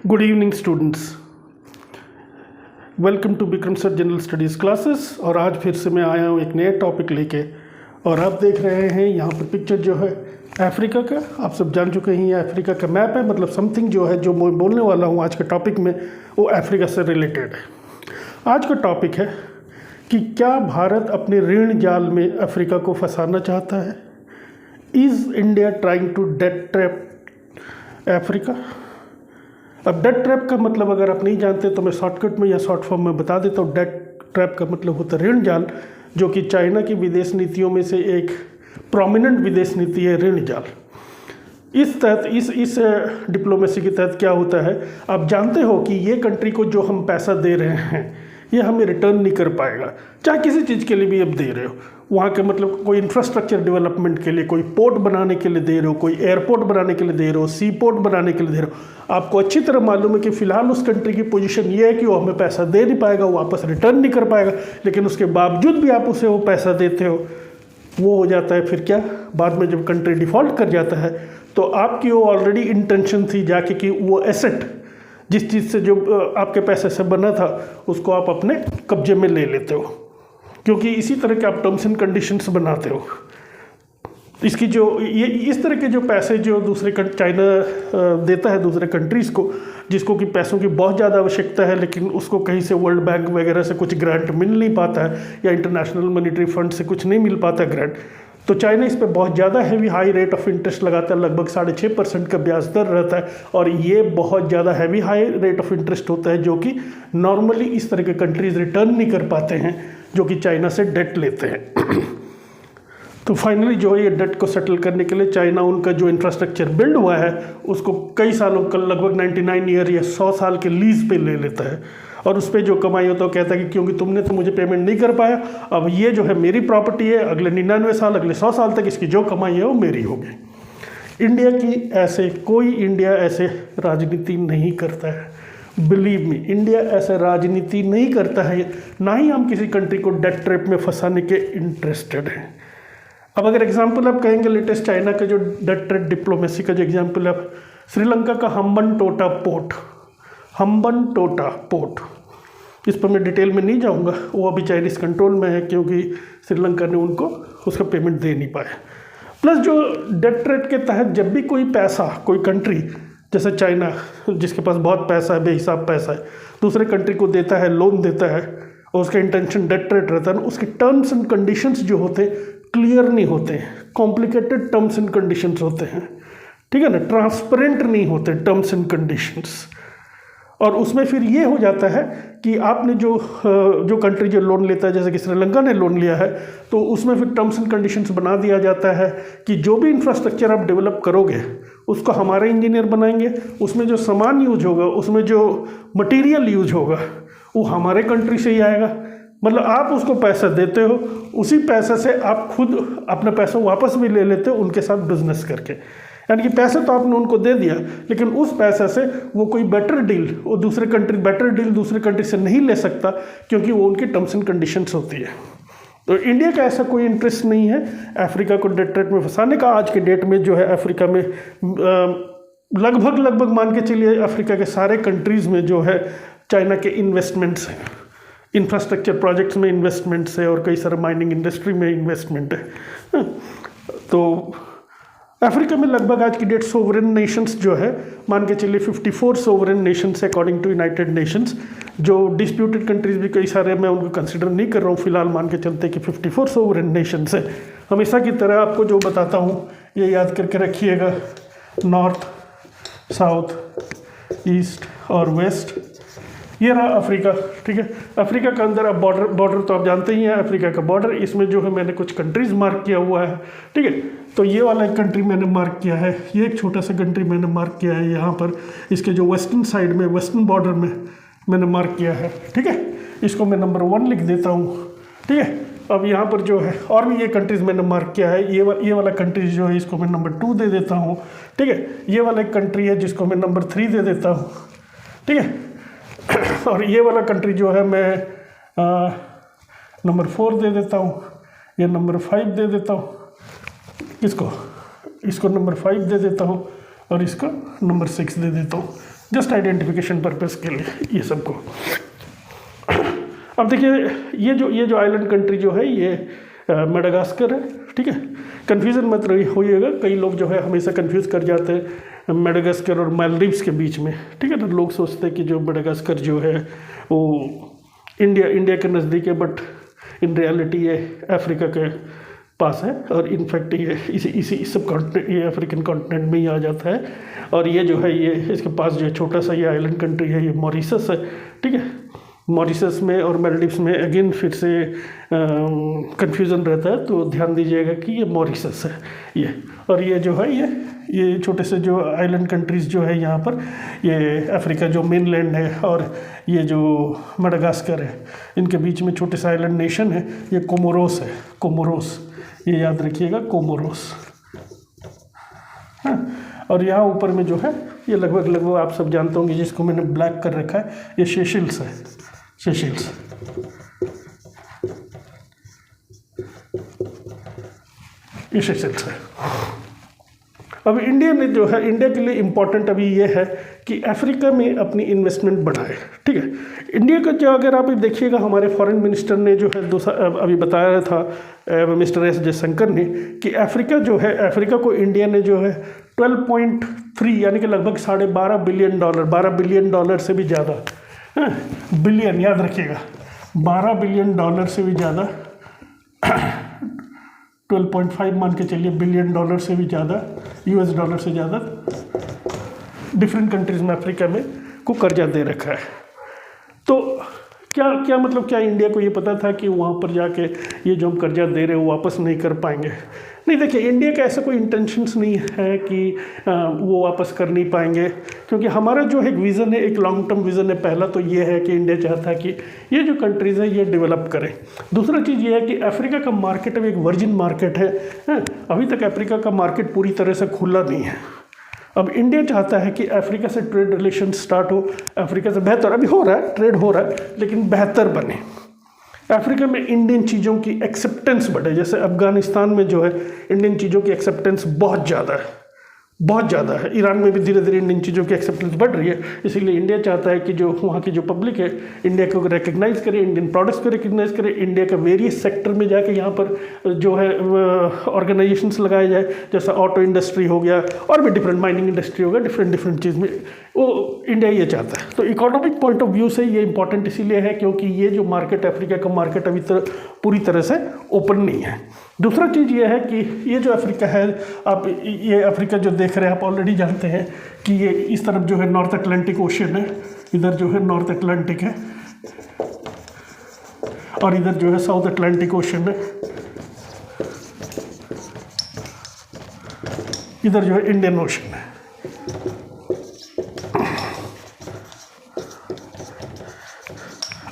Good evening students, welcome to Vikram sir general studies classes. और आज फिर से मैं आया हूँ एक नया टॉपिक लेके। और आप देख रहे हैं यहाँ पर पिक्चर जो है अफ्रीका का। आप सब जान चुके हैं ये अफ्रीका का मैप है। मतलब समथिंग जो है जो मैं बोलने वाला हूँ आज के टॉपिक में वो अफ्रीका से रिलेटेड है। आज का टॉपिक है कि क्या भारत अपने ऋण जाल में अफ्रीका को फंसाना चाहता है। Is India trying to debt trap Africa. अब डेट ट्रैप का मतलब अगर आप नहीं जानते तो मैं शॉर्टकट में या शॉर्ट फॉर्म में बता देता हूँ। डेट ट्रैप का मतलब होता है ऋण जाल, जो कि चाइना की विदेश नीतियों में से एक प्रोमिनेंट विदेश नीति है ऋण जाल। इस तहत इस डिप्लोमेसी के तहत क्या होता है, आप जानते हो कि ये कंट्री को जो हम पैसा दे रहे हैं ये हमें रिटर्न नहीं कर पाएगा, चाहे किसी चीज़ के लिए भी अब दे रहे हो। वहाँ के मतलब कोई इंफ्रास्ट्रक्चर डेवलपमेंट के लिए, कोई पोर्ट बनाने के लिए दे रहे हो, कोई एयरपोर्ट बनाने के लिए दे रहे हो, सी पोर्ट बनाने के लिए दे रहे हो। आपको अच्छी तरह मालूम है कि फ़िलहाल उस कंट्री की पोजीशन ये है कि वो हमें पैसा दे नहीं पाएगा, वो वापस रिटर्न नहीं कर पाएगा। लेकिन उसके बावजूद भी आप उसे वो पैसा देते हो। वो हो जाता है फिर क्या, बाद में जब कंट्री डिफ़ॉल्ट कर जाता है तो आपकी वो ऑलरेडी इंटेंशन थी जाके कि वो एसेट जिस चीज़ से जो आपके पैसे से बना था उसको आप अपने कब्जे में ले लेते हो, क्योंकि इसी तरह के आप टर्म्स एंड कंडीशंस बनाते हो। इसकी जो ये इस तरह के जो पैसे जो दूसरे चाइना देता है दूसरे कंट्रीज़ को, जिसको कि पैसों की बहुत ज़्यादा आवश्यकता है, लेकिन उसको कहीं से वर्ल्ड बैंक वगैरह से कुछ ग्रांट मिल नहीं पाता है या इंटरनेशनल मॉनेटरी फंड से कुछ नहीं मिल पाता ग्रांट, तो चाइना इस पर बहुत ज़्यादा heavy high rate of interest लगाता है। लगभग 6.5% का ब्याज दर रहता है। और ये बहुत ज़्यादा heavy high rate of interest होता है, जो कि नॉर्मली इस तरह के कंट्रीज़ रिटर्न नहीं कर पाते हैं जो कि चाइना से डेट लेते हैं। तो फाइनली जो है ये डेट को सेटल करने के लिए चाइना उनका जो इंफ्रास्ट्रक्चर बिल्ड हुआ है उसको कई सालों का, लगभग 99 ईयर या 100 साल के लीज पे ले लेता है। और उस पर जो कमाई होता है वो कहता है कि क्योंकि तुमने तो मुझे पेमेंट नहीं कर पाया, अब ये जो है मेरी प्रॉपर्टी है, अगले 99 साल, अगले 100 साल तक इसकी जो कमाई है वो मेरी होगी। इंडिया ऐसे राजनीति नहीं करता है। बिलीव मी, इंडिया ऐसे राजनीति नहीं करता है, ना ही हम किसी कंट्री को डेट ट्रैप में फंसाने के इंटरेस्टेड हैं। अब अगर एग्जाम्पल आप कहेंगे लेटेस्ट चाइना का जो डेट ट्रेड डिप्लोमेसी का जो एग्जाम्पल है, श्रीलंका का हम्बनटोटा पोर्ट, इस पर मैं डिटेल में नहीं जाऊंगा, वो अभी चाइनीज़ कंट्रोल में है क्योंकि श्रीलंका ने उनको उसका पेमेंट दे नहीं पाया। प्लस जो डेट ट्रेड के तहत जब भी कोई पैसा, कोई कंट्री जैसे चाइना जिसके पास बहुत पैसा है, बेहिसाब पैसा है, दूसरे कंट्री को देता है, लोन देता है, और उसका इंटेंशन डेट ट्रेड रहता है ना, उसके टर्म्स एंड कंडीशंस जो होते हैं क्लियर नहीं होते हैं, कॉम्प्लिकेटेड टर्म्स एंड कंडीशंस होते हैं, ठीक है ना, ट्रांसपेरेंट नहीं होते टर्म्स एंड कंडीशंस। और उसमें फिर ये हो जाता है कि आपने जो कंट्री जो लोन लेता है, जैसे कि श्रीलंका ने लोन लिया है, तो उसमें फिर टर्म्स एंड कंडीशंस बना दिया जाता है कि जो भी इंफ्रास्ट्रक्चर आप डेवलप करोगे उसको हमारे इंजीनियर बनाएंगे, उसमें जो सामान यूज होगा, उसमें जो मटेरियल यूज होगा वो हमारे कंट्री से ही आएगा। मतलब आप उसको पैसा देते हो, उसी पैसे से आप खुद अपना पैसा वापस भी ले लेते हो उनके साथ बिजनेस करके। यानी कि पैसे तो आपने उनको दे दिया, लेकिन उस पैसे से वो कोई बेटर डील दूसरे कंट्री से नहीं ले सकता, क्योंकि वो उनकी टर्म्स एंड कंडीशंस होती है। तो इंडिया का ऐसा कोई इंटरेस्ट नहीं है अफ्रीका को डेट ट्रैप में फंसाने का। आज के डेट में जो है अफ्रीका में लगभग मान के चलिए अफ्रीका के सारे कंट्रीज़ में जो है चाइना के इन्वेस्टमेंट्स हैं, इंफ्रास्ट्रक्चर प्रोजेक्ट्स में इन्वेस्टमेंट्स है, और कई सारे माइनिंग इंडस्ट्री में इन्वेस्टमेंट है। तो अफ्रीका में लगभग आज की डेट सोवरेन नेशंस जो है, मान के चलिए 54 sovereign nations according to United Nations. जो डिस्प्यूटेड कंट्रीज भी कई सारे, मैं उनको कंसिडर नहीं कर रहा हूँ फिलहाल, मान के चलते कि 54 सोवरेन नेशंस है। हमेशा की तरह आपको जो बताता हूँ ये याद करके रखिएगा, नॉर्थ, साउथ, ईस्ट और वेस्ट, ये रहा अफ्रीका, ठीक है। अफ्रीका के अंदर अब बॉर्डर तो आप जानते ही हैं, अफ्रीका का बॉर्डर, इसमें जो है मैंने कुछ कंट्रीज़ मार्क किया हुआ है, ठीक है। तो ये वाला एक कंट्री मैंने मार्क किया है, ये एक छोटा सा कंट्री मैंने मार्क किया है यहाँ पर, इसके जो वेस्टर्न साइड में, वेस्टर्न बॉर्डर में मैंने मार्क किया है, ठीक है। इसको मैं नंबर 1 लिख देता हूँ, ठीक है। अब यहाँ पर जो है और भी ये कंट्रीज़ मैंने मार्क किया है, ये वाला कंट्रीज जो है इसको मैं नंबर 2 दे देता हूँ, ठीक है। ये वाला एक कंट्री है जिसको मैं नंबर 3 दे देता हूँ, ठीक है। और ये वाला कंट्री जो है मैं नंबर 4 दे देता हूँ, या नंबर 5 दे देता हूँ, इसको नंबर 5 दे देता हूँ, और इसका नंबर 6 दे देता हूँ, जस्ट आइडेंटिफिकेशन पर्पज़ के लिए ये सबको। अब देखिए ये जो आइलैंड कंट्री जो है ये मेडागास्कर है, ठीक है। कन्फ्यूज़न मत होइएगा, कई लोग जो है हमेशा कंफ्यूज कर जाते हैं मेडागास्कर और मालदीव्स के बीच में, ठीक है ना। लोग सोचते हैं कि जो मेडागास्कर जो है वो इंडिया के नज़दीक है, बट इन रियलिटी ये अफ्रीका के पास है, और इनफैक्ट ये इसी सब कॉन्टिनेंट, ये अफ्रीकन कॉन्टिनेंट में ही आ जाता है। और ये जो है ये इसके पास जो छोटा सा ये आइलैंड कंट्री है ये मॉरिशस है, ठीक है। मॉरिशस में और मालदीव्स में अगेन फिर से कंफ्यूजन रहता है, तो ध्यान दीजिएगा कि ये मॉरिशस है ये। और ये जो है ये छोटे से जो आइलैंड कंट्रीज़ जो है यहाँ पर, ये अफ्रीका जो मेनलैंड है और ये जो मेडागास्कर है, इनके बीच में छोटे से आइलैंड नेशन है, ये कोमोरोस है, कोमोरोस, ये याद रखिएगा, कोमोरोस। हाँ, और यहाँ ऊपर में जो है ये लगभग आप सब जानते होंगे, जिसको मैंने ब्लैक कर रखा है, ये सेशेल्स है, सेशेल्स। ये सेशेल्स है। अब इंडिया ने जो है, इंडिया के लिए इम्पोर्टेंट अभी ये है कि अफ्रीका में अपनी इन्वेस्टमेंट बढ़ाए, ठीक है। इंडिया का जो अगर आप देखिएगा, हमारे फॉरेन मिनिस्टर ने जो है अभी बताया था मिस्टर एस जयशंकर ने कि अफ्रीका जो है, अफ्रीका को इंडिया ने जो है 12.3 यानी कि लगभग $12.5 बिलियन, $12 बिलियन से भी ज़्यादा, बिलियन याद रखिएगा, $12 बिलियन से भी ज़्यादा, 12.5 मान के चलिए बिलियन से भी ज़्यादा, US डॉलर से ज़्यादा डिफरेंट कंट्रीज़ में अफ्रीका में को कर्जा दे रखा है। तो क्या मतलब, क्या इंडिया को ये पता था कि वहाँ पर जाके ये जो हम कर्जा दे रहे हैं वो वापस नहीं कर पाएंगे? नहीं, देखिए इंडिया का ऐसा कोई इंटेंशंस नहीं है कि वो वापस कर नहीं पाएंगे, क्योंकि हमारा जो है एक विज़न है, एक लॉन्ग टर्म विज़न है। पहला तो ये है कि इंडिया चाहता है कि ये जो कंट्रीज़ है ये डेवलप करें। दूसरा चीज़ ये है कि अफ्रीका का मार्केट अब एक वर्जिन मार्केट है, अभी तक अफ्रीका का मार्केट पूरी तरह से खुला नहीं है। अब इंडिया चाहता है कि अफ्रीका से ट्रेड रिलेशन स्टार्ट हो, अफ्रीका से बेहतर, अभी हो रहा है, ट्रेड हो रहा है, लेकिन बेहतर बने। अफ्रीका में इंडियन चीज़ों की एक्सेप्टेंस बढ़े, जैसे अफगानिस्तान में जो है इंडियन चीज़ों की एक्सेप्टेंस बहुत ज़्यादा है, बहुत ज़्यादा है। ईरान में भी धीरे धीरे इंडियन चीज़ों की एक्सेप्टेंस बढ़ रही है, इसीलिए इंडिया चाहता है कि जो वहाँ की जो पब्लिक है इंडिया को रिकग्नाइज़ करे, इंडियन प्रोडक्ट्स को रिकग्नाइज़ करे, इंडिया के वेरियस सेक्टर में जाके यहाँ पर जो है ऑर्गेनाइजेशंस लगाए जाए, जैसा ऑटो इंडस्ट्री हो गया और भी डिफरेंट, माइनिंग इंडस्ट्री हो गया, डिफरेंट चीज़ में वो इंडिया ये चाहता है। तो इकोनॉमिक पॉइंट ऑफ व्यू से ये इंपॉर्टेंट इसीलिए है क्योंकि ये जो मार्केट, अफ्रीका का मार्केट अभी तक पूरी तरह से ओपन नहीं है। दूसरा चीज़ ये है कि ये जो अफ्रीका है, आप ये अफ्रीका जो देख रहे हैं आप ऑलरेडी जानते हैं कि ये इस तरफ जो है नॉर्थ अटलांटिक ओशियन है, इधर जो है नॉर्थ अटलांटिक है और इधर जो है साउथ अटलांटिक ओशियन है, इधर जो है इंडियन ओशियन है।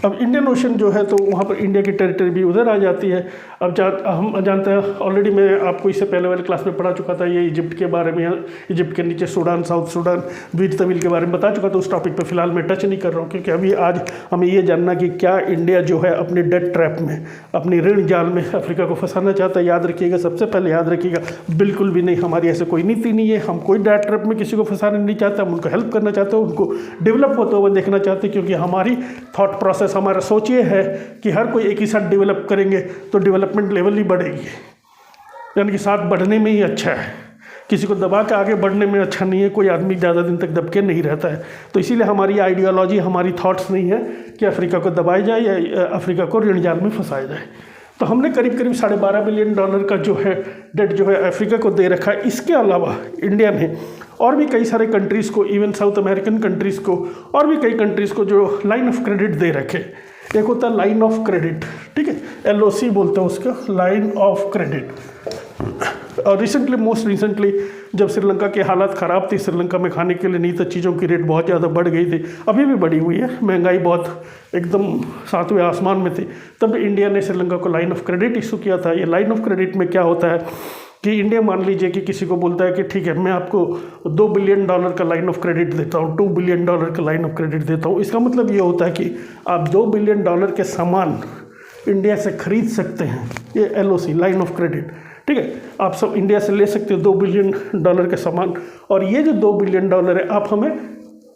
अब इंडियन ओशन जो है तो वहाँ पर इंडिया की टेरिटरी भी उधर आ जाती है। अब हम जानते हैं, ऑलरेडी मैं आपको इससे पहले वाले क्लास में पढ़ा चुका था ये इजिप्ट के बारे में, इजिप्ट के नीचे सूडान, साउथ सूडान, बीर तवील के बारे में बता चुका था। उस टॉपिक पे फिलहाल मैं टच नहीं कर रहा हूँ, क्योंकि अभी आज हमें ये जानना कि क्या इंडिया जो है अपने डेट ट्रैप में, अपनी ऋण जाल में अफ्रीका को फंसाना चाहता है। याद रखिएगा, सबसे पहले याद रखिएगा, बिल्कुल भी नहीं, हमारी ऐसे कोई नीति नहीं है। हम कोई डेट ट्रैप में किसी को फंसाना नहीं चाहते, हम उनको हेल्प करना चाहते हैं, उनको डेवलप होते हुए देखना चाहते हैं, क्योंकि हमारी थॉट प्रोसेस, हमारा सोच ये है कि हर कोई एक ही साथ डेवलप करेंगे तो डेवलपमेंट लेवल ही बढ़ेगी, यानी कि साथ बढ़ने में ही अच्छा है, किसी को दबा के आगे बढ़ने में अच्छा नहीं है। कोई आदमी ज़्यादा दिन तक दबके नहीं रहता है। तो इसीलिए हमारी आइडियोलॉजी, हमारी थॉट्स नहीं है कि अफ्रीका को दबाया जाए या अफ्रीका को ऋण जाल में फंसाया जाए। तो हमने करीब करीब $12.5 बिलियन का जो है डेट जो है अफ्रीका को दे रखा है। इसके अलावा इंडिया ने और भी कई सारे कंट्रीज़ को, इवन साउथ अमेरिकन कंट्रीज़ को और भी कई कंट्रीज़ को जो लाइन ऑफ क्रेडिट दे रखे। एक होता है लाइन ऑफ क्रेडिट, ठीक है, LOC बोलते हैं उसका, लाइन ऑफ क्रेडिट। और रिसेंटली, मोस्ट रिसेंटली जब श्रीलंका की हालत ख़राब थी, श्रीलंका में खाने के लिए नहीं तो चीज़ों की रेट बहुत ज़्यादा बढ़ गई थी, अभी भी बढ़ी हुई है, महंगाई बहुत एकदम 7वें आसमान में थी, तब इंडिया ने श्रीलंका को लाइन ऑफ क्रेडिट इशू किया था। ये लाइन ऑफ क्रेडिट में क्या होता है कि इंडिया मान लीजिए कि किसी को बोलता है कि ठीक है, मैं आपको $2 बिलियन का लाइन ऑफ क्रेडिट देता हूँ, $2 बिलियन का लाइन ऑफ क्रेडिट देता हूँ। इसका मतलब ये होता है कि आप $2 बिलियन के सामान इंडिया से खरीद सकते हैं, ये LOC लाइन ऑफ क्रेडिट, ठीक है। आप सब इंडिया से ले सकते हो $2 बिलियन का सामान, और ये जो $2 बिलियन है आप हमें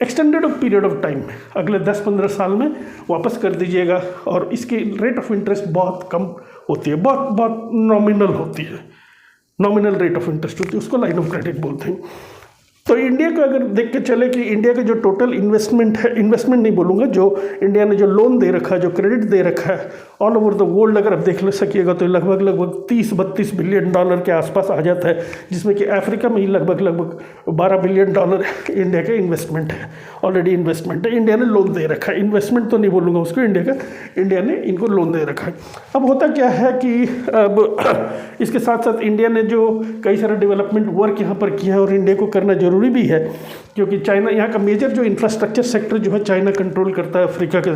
एक्सटेंडेड पीरियड ऑफ टाइम में अगले 10-15 साल में वापस कर दीजिएगा, और इसकी रेट ऑफ इंटरेस्ट बहुत कम होती है, बहुत बहुत नॉमिनल होती है, नॉमिनल रेट ऑफ इंटरेस्ट होती है, उसको लाइन ऑफ क्रेडिट बोलते हैं। तो इंडिया का अगर देख के चले कि इंडिया का जो टोटल इन्वेस्टमेंट है, इन्वेस्टमेंट नहीं बोलूँगा, जो इंडिया ने जो लोन दे रखा है, जो क्रेडिट दे रखा है ऑल ओवर द वर्ल्ड, अगर आप देख ले सकिएगा तो लगभग 30-32 बिलियन डॉलर के आसपास आ जाता है, जिसमें कि अफ्रीका में ही लगभग $12 बिलियन इंडिया का इन्वेस्टमेंट है, ऑलरेडी इन्वेस्टमेंट है। इंडिया ने लोन दे रखा है, इन्वेस्टमेंट तो नहीं बोलूँगा उसको, इंडिया ने इनको लोन दे रखा है। अब होता क्या है कि अब इसके साथ साथ इंडिया ने जो कई सारे डेवलपमेंट वर्क यहाँ पर किया है, और इंडिया को करना जरूरी भी है, क्योंकि चाइना यहाँ का मेजर जो इंफ्रास्ट्रक्चर सेक्टर जो है चाइना कंट्रोल करता है अफ्रीका के।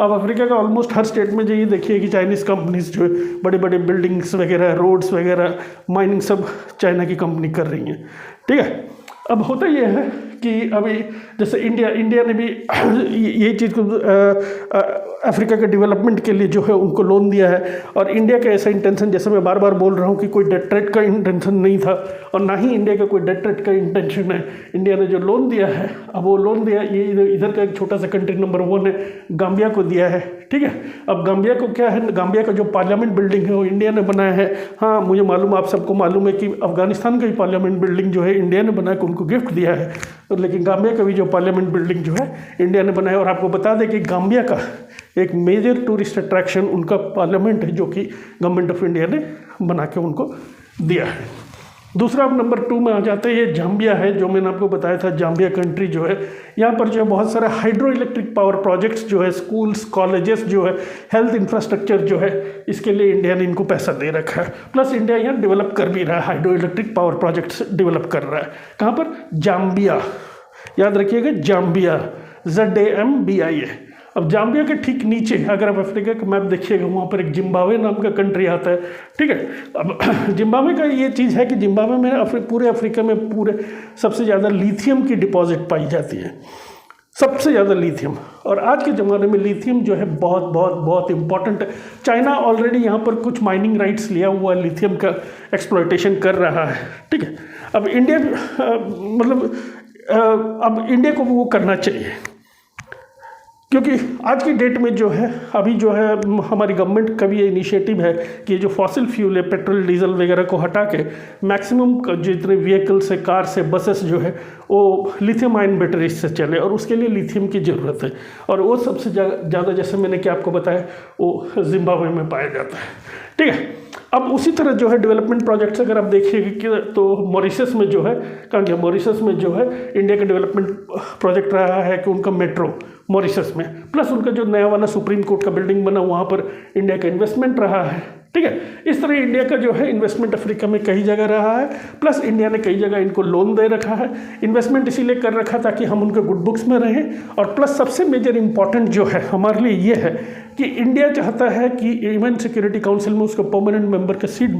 अब अफ्रीका का ऑलमोस्ट हर स्टेट में जाइए देखिए कि चाइनीज़ कंपनीज जो है बड़े बड़े बिल्डिंग्स वगैरह, रोड्स वगैरह, माइनिंग सब चाइना की कंपनी कर रही हैं, ठीक है। अब होता यह है कि अभी जैसे इंडिया ने भी ये चीज़ को अफ्रीका के डेवलपमेंट के लिए जो है उनको लोन दिया है, और इंडिया का ऐसा इंटेंशन, जैसे मैं बार बार बोल रहा हूँ कि कोई डेट ट्रेड का इंटेंशन नहीं था, और ना ही इंडिया का कोई डेट ट्रेड का इंटेंशन है। इंडिया ने जो लोन दिया है, अब वो लोन दिया, ये इधर का एक छोटा सा कंट्री नंबर 1 है, गाम्बिया को दिया है, ठीक है। अब गाम्बिया को क्या है, गाम्बिया का जो पार्लियामेंट बिल्डिंग है वो इंडिया ने बनाया है। हाँ, मुझे मालूम, आप सबको मालूम है कि अफगानिस्तान का ही पार्लियामेंट बिल्डिंग जो है इंडिया ने बनाया, उनको गिफ्ट दिया है, लेकिन गाम्बिया का भी जो पार्लियामेंट बिल्डिंग जो है इंडिया ने बनाया। और आपको बता दें कि गाम्बिया का एक मेजर टूरिस्ट अट्रैक्शन उनका पार्लियामेंट है, जो कि गवर्नमेंट ऑफ इंडिया ने बना के उनको दिया है। दूसरा आप नंबर 2 में आ जाते हैं, ये जाम्बिया है, जो मैंने आपको बताया था। जाम्बिया कंट्री जो है, यहाँ पर जो है बहुत सारे हाइड्रो इलेक्ट्रिक पावर प्रोजेक्ट्स जो है, स्कूल्स, कॉलेजेस जो है, हेल्थ इंफ्रास्ट्रक्चर जो है, इसके लिए इंडिया ने इनको पैसा दे रखा है। प्लस इंडिया यहाँ डेवलप कर भी रहा है, hydro electric power projects develop कर रहा है। कहाँ पर? जाम्बिया, याद रखिएगा, जाम्बिया, ZAMBIA। अब जाम्बिया के ठीक नीचे अगर आप अफ्रीका का मैप देखिएगा, वहाँ पर एक जिम्बाब्वे नाम का कंट्री आता है, ठीक है। अब जिम्बाब्वे का ये चीज़ है कि जिम्बाब्वे में पूरे अफ्रीका में पूरे सबसे ज़्यादा लिथियम की डिपॉजिट पाई जाती है, सबसे ज़्यादा लिथियम। और आज के ज़माने में लिथियम जो है बहुत बहुत बहुत इंपॉर्टेंट है। चाइना ऑलरेडी यहाँ पर कुछ माइनिंग राइट्स लिया हुआ है, लिथियम का एक्सप्लॉयटेशन कर रहा है, ठीक है। अब इंडिया अब इंडिया को वो करना चाहिए, क्योंकि आज की डेट में जो है, अभी जो है हमारी गवर्नमेंट का भी ये इनिशिएटिव है कि ये जो फॉसिल फ्यूल है, पेट्रोल डीजल वगैरह को हटा के मैक्सिमम जितने व्हीकल्स है, कार से, बसेस जो है, वो लिथियम आयन बैटरी से चले, और उसके लिए लिथियम की ज़रूरत है। और वो सबसे ज़्यादा, जैसे मैंने क्या आपको बताया, वो जिम्बाब्वे में पाया जाता है, ठीक है। अब उसी तरह जो है डेवलपमेंट प्रोजेक्ट्स अगर आप देखिएगा कि तो मॉरिशस में जो है, कहाँ गया, मॉरिशस में जो है इंडिया का डेवलपमेंट प्रोजेक्ट रहा है कि उनका मेट्रो मॉरिशस में, प्लस उनका जो नया वाला सुप्रीम कोर्ट का बिल्डिंग बना, वहाँ पर इंडिया का इन्वेस्टमेंट रहा है, ठीक है। इस तरह इंडिया का जो है इन्वेस्टमेंट अफ्रीका में कई जगह रहा है, प्लस इंडिया ने कई जगह इनको लोन दे रखा है। इन्वेस्टमेंट इसीलिए कर रखा ताकि हम उनके गुड बुक्स में रहें, और प्लस सबसे मेजर इंपॉर्टेंट जो है हमारे लिए ये है कि इंडिया चाहता है कि यूएन सिक्योरिटी काउंसिल में उसको परमानेंट मेंबर का सीट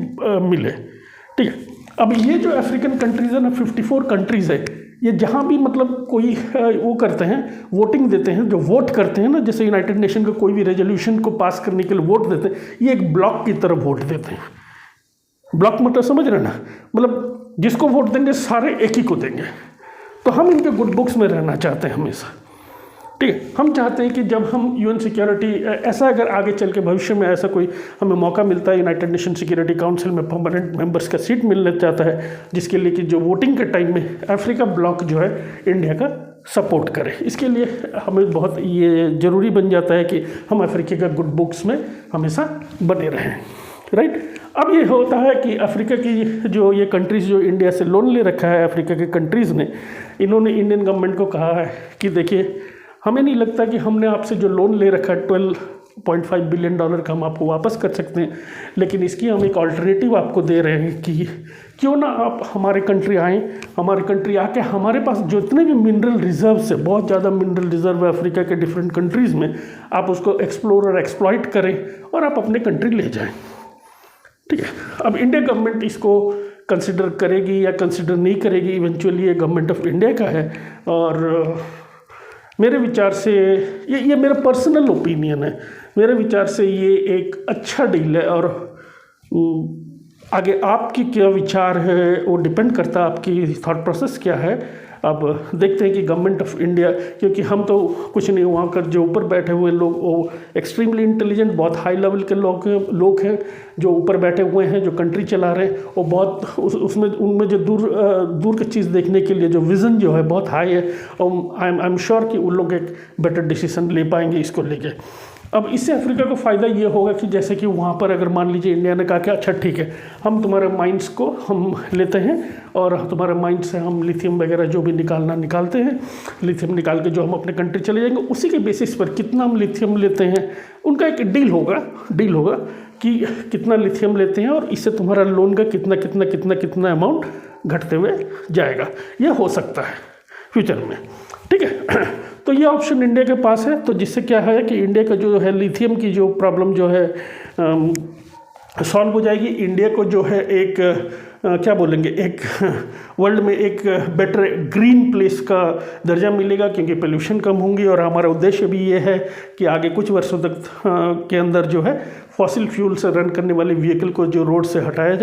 मिले, ठीक है। अब ये जो अफ्रीकन कंट्रीज़ है ना, 54 कंट्रीज़ है, ये जहाँ भी मतलब कोई वो करते हैं, वोटिंग देते हैं, जो वोट करते हैं ना, जैसे यूनाइटेड नेशन का कोई भी रेजोल्यूशन को पास करने के लिए वोट देते हैं, ये एक ब्लॉक की तरह वोट देते हैं। ब्लॉक मतलब समझ रहे ना, मतलब जिसको वोट देंगे सारे एक ही को देंगे। तो हम इनके गुड बुक्स में रहना चाहते हैं हमेशा, ठीक है। हम चाहते हैं कि जब हम यूएन सिक्योरिटी, ऐसा अगर आगे चल के भविष्य में ऐसा कोई हमें मौका मिलता है, यूनाइटेड नेशन सिक्योरिटी काउंसिल में परमानेंट मेंबर्स का सीट मिलना चाहता है, जिसके लिए कि जो वोटिंग के टाइम में अफ्रीका ब्लॉक जो है इंडिया का सपोर्ट करे, इसके लिए हमें बहुत ये ज़रूरी बन जाता है कि हम अफ्रीका का गुड बुक्स में हमेशा बने रहें, राइट। अब ये होता है कि अफ्रीका की जो ये कंट्रीज़ जो इंडिया से लोन ले रखा है, अफ्रीका के कंट्रीज़ ने, इन्होंने इंडियन गवर्नमेंट को कहा है कि देखिए, हमें नहीं लगता कि हमने आपसे जो लोन ले रखा है $12.5 बिलियन का, हम आपको वापस कर सकते हैं, लेकिन इसकी हम एक ऑल्टरनेटिव आपको दे रहे हैं कि क्यों ना आप हमारे कंट्री आएँ, हमारे कंट्री आके हमारे पास जितने भी मिनरल रिजर्व्स है, बहुत ज़्यादा मिनरल रिजर्व है अफ्रीका के डिफरेंट कंट्रीज़ में, आप उसको एक्सप्लोर और एक्सप्लॉइट करें और आप अपने कंट्री ले जाएँ, ठीक है। अब इंडिया गवर्नमेंट इसको कंसिडर करेगी या कंसिडर नहीं करेगी, इवेंचुअली ये गवर्नमेंट ऑफ इंडिया का है। और मेरे विचार से ये मेरा पर्सनल ओपिनियन है, मेरे विचार से ये एक अच्छा डील है। और आगे आपकी क्या विचार है वो डिपेंड करता है, आपकी थॉट प्रोसेस क्या है। अब देखते हैं कि गवर्नमेंट ऑफ इंडिया, क्योंकि हम तो कुछ नहीं, वहाँ कर जो ऊपर बैठे हुए लोग वो एक्सट्रीमली इंटेलिजेंट, बहुत हाई लेवल के लोग हैं जो ऊपर बैठे हुए हैं, जो कंट्री चला रहे हैं। वो बहुत उसमें उनमें जो दूर की चीज़ देखने के लिए जो विज़न जो है बहुत हाई है। और आई एम श्योर कि उन लोग एक बेटर डिसीजन ले पाएंगे इसको लेके। अब इससे अफ्रीका को फ़ायदा ये होगा कि जैसे कि वहाँ पर अगर मान लीजिए इंडिया ने कहा कि अच्छा ठीक है, हम तुम्हारे माइंस को हम लेते हैं और तुम्हारे माइंड से हम लिथियम वगैरह जो भी निकालते हैं, लिथियम निकाल के जो हम अपने कंट्री चले जाएंगे, उसी के बेसिस पर कितना हम लिथियम लेते हैं उनका एक डील होगा कि कितना लिथियम लेते हैं और इससे तुम्हारा लोन का कितना अमाउंट घटते हुए जाएगा। यह हो सकता है फ्यूचर में, ठीक है। तो ये ऑप्शन इंडिया के पास है, तो जिससे क्या है कि इंडिया का जो है लिथियम की जो प्रॉब्लम जो है सॉल्व हो जाएगी। इंडिया को जो है एक क्या बोलेंगे, एक वर्ल्ड में एक बेटर ग्रीन प्लेस का दर्जा मिलेगा, क्योंकि पोल्यूशन कम होंगी। और हमारा उद्देश्य भी ये है कि आगे कुछ वर्षों तक के अंदर जो है फॉसिल फ्यूल से रन करने वाले व्हीकल को जो रोड से हटाया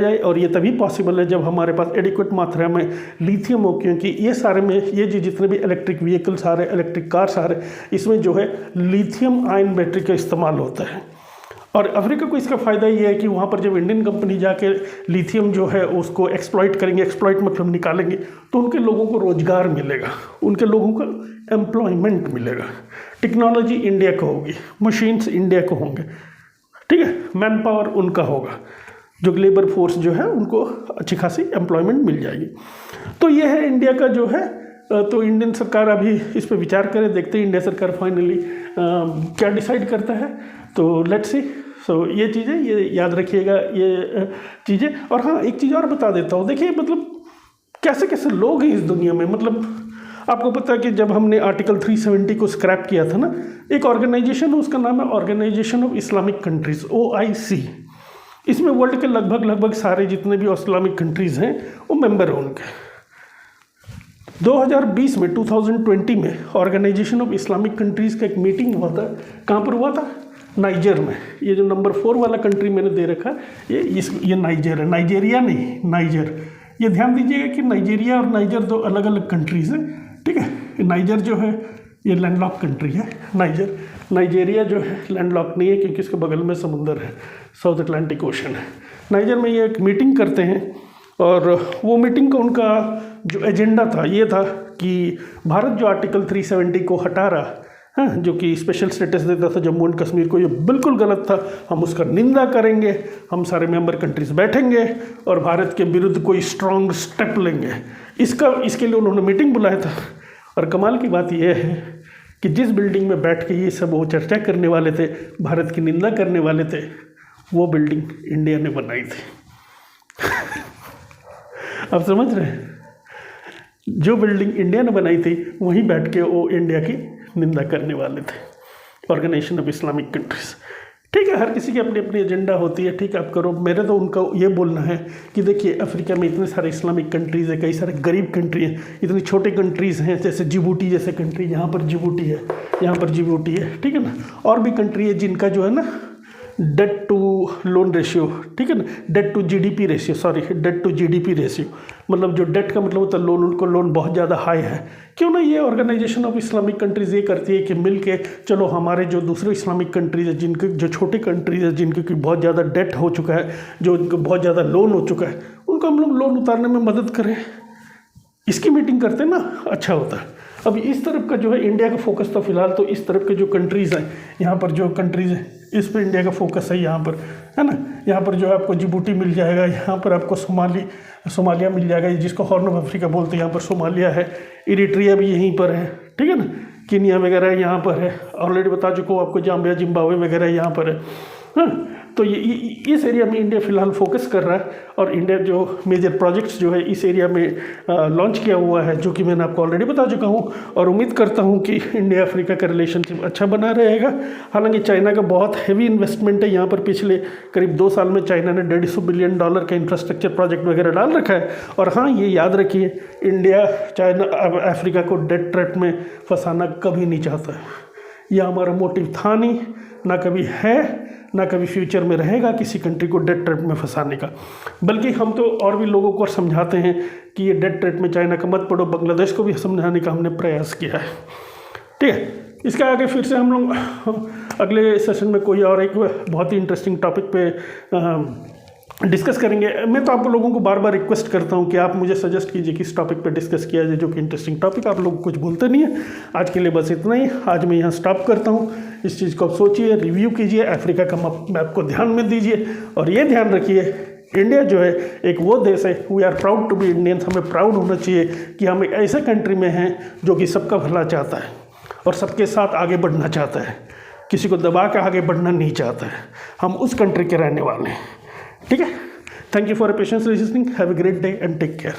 जाए। और ये तभी पॉसिबल है जब हमारे पास एडिक्वेट मात्रा में लिथियम हो, क्योंकि ये सारे में ये जितने भी इलेक्ट्रिक व्हीकल्स आ रहे, इलेक्ट्रिक कार्स आ रहे, इसमें जो है लिथियम आयन बैटरी का इस्तेमाल होता है। और अफ्रीका को इसका फ़ायदा ये है कि वहाँ पर जब इंडियन कंपनी जाके लिथियम जो है उसको एक्सप्लॉइट करेंगे, एक्सप्लॉइट मतलब निकालेंगे, तो उनके लोगों को रोज़गार मिलेगा, उनके लोगों को एम्प्लॉयमेंट मिलेगा। टेक्नोलॉजी इंडिया को होगी, मशीन्स इंडिया को होंगे, ठीक है, मैन पावर उनका होगा, जो लेबर फोर्स जो है उनको अच्छी खासी एम्प्लॉयमेंट मिल जाएगी। तो ये है इंडिया का जो है। तो इंडियन सरकार अभी इस पर विचार करे, देखते हैं इंडिया सरकार फाइनली क्या डिसाइड करता है। तो लेट्स सी। सो ये चीज़ें ये याद रखिएगा, ये चीज़ें। और हाँ, एक चीज़ और बता देता हूँ, देखिए मतलब कैसे कैसे लोग हैं इस दुनिया में। मतलब आपको पता है कि जब हमने आर्टिकल 370 को स्क्रैप किया था ना, एक ऑर्गेनाइजेशन है, उसका नाम है Organisation of Islamic Countries, OIC। इसमें वर्ल्ड के लगभग सारे जितने भी इस्लामिक कंट्रीज़ हैं वो मेंबर हैं उनके। 2020 में 2020 में ऑर्गेनाइजेशन ऑफ इस्लामिक कंट्रीज़ का एक मीटिंग हुआ था। कहाँ पर हुआ था? नाइजर में। ये जो नंबर 4 वाला कंट्री मैंने दे रखा है, ये नाइजर है, नाइजेरिया नहीं, नाइजर। ये ध्यान दीजिएगा कि नाइजेरिया और नाइजर दो अलग अलग कंट्रीज़ हैं, ठीक है। नाइजर जो है ये लैंडलॉक कंट्री है, नाइजेरिया जो है लैंडलॉक नहीं है, क्योंकि इसके बगल में समुंदर है, साउथ अटलांटिक ओशन है। नाइजर में ये एक मीटिंग करते हैं, और वो मीटिंग का उनका जो एजेंडा था ये था कि भारत जो आर्टिकल 370 को हटा रहा है, जो कि स्पेशल स्टेटस देता था जम्मू एंड कश्मीर को, ये बिल्कुल गलत था। हम उसका निंदा करेंगे, हम सारे मेंबर कंट्रीज बैठेंगे और भारत के विरुद्ध कोई स्ट्रॉन्ग स्टेप लेंगे। इसके लिए उन्होंने मीटिंग बुलाया था। और कमाल की बात यह है कि जिस बिल्डिंग में बैठ के ये सब वो चर्चा करने वाले थे, भारत की निंदा करने वाले थे, वो बिल्डिंग इंडिया ने बनाई थी। आप समझ रहे हैं? जो बिल्डिंग इंडिया ने बनाई थी वहीं बैठ के वो इंडिया की निंदा करने वाले थे, ऑर्गेनाइजेशन ऑफ इस्लामिक कंट्रीज। ठीक है, हर किसी की अपनी अपनी एजेंडा होती है, ठीक है, आप करो। मेरा तो उनका ये बोलना है कि देखिए अफ्रीका में इतने सारे इस्लामिक कंट्रीज़ है, कई सारे गरीब कंट्री हैं, इतनी छोटे कंट्रीज़ हैं, जैसे जिबूटी जैसे कंट्री, यहाँ पर जिबूटी है, यहाँ पर जिबूटी है, ठीक है ना। और भी कंट्री है जिनका जो है ना डेट टू लोन रेशियो, ठीक है ना, डेट टू जीडीपी रेशियो, मतलब जो डेट का मतलब होता है लोन, उनको लोन बहुत ज़्यादा हाई है। क्यों ना ये ऑर्गेनाइजेशन ऑफ इस्लामिक कंट्रीज़ ये करती है कि मिल के चलो हमारे जो दूसरे इस्लामिक कंट्रीज़ है, जिनके जो छोटे कंट्रीज़ है, जिनके की बहुत ज़्यादा डेट हो चुका है, जो उनको बहुत ज़्यादा लोन हो चुका है, उनको हम लोग लोन उतारने में मदद करें। इसकी मीटिंग करते हैं ना, अच्छा होता है। अब इस तरफ का जो है इंडिया का फोकस तो फिलहाल तो इस तरफ के जो कंट्रीज़ हैं, यहाँ पर जो कंट्रीज़ हैं इस पर इंडिया का फोकस है, यहाँ पर है ना। यहाँ पर जो है आपको जिबूटी मिल जाएगा, यहाँ पर आपको सोमालिया मिल जाएगा, जिसको हॉर्न ऑफ अफ्रीका बोलते हैं, यहाँ पर सोमालिया है, इरिट्रिया भी यहीं पर है, ठीक है ना, कीनिया वगैरह यहाँ पर है, ऑलरेडी बता चुका हूँ आपको, जाम्बिया जिम्बाब्वे वगैरह यहाँ पर है। हाँ, तो ये इस एरिया में इंडिया फ़िलहाल फोकस कर रहा है। और इंडिया जो मेजर प्रोजेक्ट्स जो है इस एरिया में लॉन्च किया हुआ है, जो कि मैंने आपको ऑलरेडी बता चुका हूँ। और उम्मीद करता हूँ कि इंडिया अफ्रीका का रिलेशनशिप अच्छा बना रहेगा। हालांकि चाइना का बहुत हैवी इन्वेस्टमेंट है यहाँ पर, पिछले करीब 2 साल में चाइना ने $150 बिलियन का इंफ्रास्ट्रक्चर प्रोजेक्ट वगैरह डाल रखा है। और हाँ, ये याद रखिए, इंडिया चाइना अफ्रीका को डेट ट्रैप में फंसाना कभी नहीं चाहता है। ये हमारा मोटिव था नहीं, ना कभी है, ना कभी फ्यूचर में रहेगा किसी कंट्री को डेट ट्रैप में फंसाने का। बल्कि हम तो और भी लोगों को समझाते हैं कि ये डेट ट्रैप में चाइना का मत पड़ो, बांग्लादेश को भी समझाने का हमने प्रयास किया है। ठीक है, इसके आगे फिर से हम लोग अगले सेशन में कोई और एक बहुत ही इंटरेस्टिंग टॉपिक पे डिस्कस करेंगे। मैं तो आप लोगों को बार बार रिक्वेस्ट करता हूं कि आप मुझे सजेस्ट कीजिए किस टॉपिक पे डिस्कस किया जाए, जो कि इंटरेस्टिंग टॉपिक। आप लोग कुछ बोलते नहीं है। आज के लिए बस इतना ही। आज मैं यहाँ स्टॉप करता हूँ। इस चीज़ को आप सोचिए, रिव्यू कीजिए, अफ्रीका का मैप को ध्यान में दीजिए, और ये ध्यान रखिए इंडिया जो है एक वो देश है, we are proud to be Indians. हमें प्राउड होना चाहिए कि हम एक ऐसे कंट्री में हैं जो कि सबका भला चाहता है और सबके साथ आगे बढ़ना चाहता है, किसी को दबा के आगे बढ़ना नहीं चाहता है। हम उस कंट्री के रहने वाले हैं। ठीक है, thank you for patience listening. Have a great day and take care.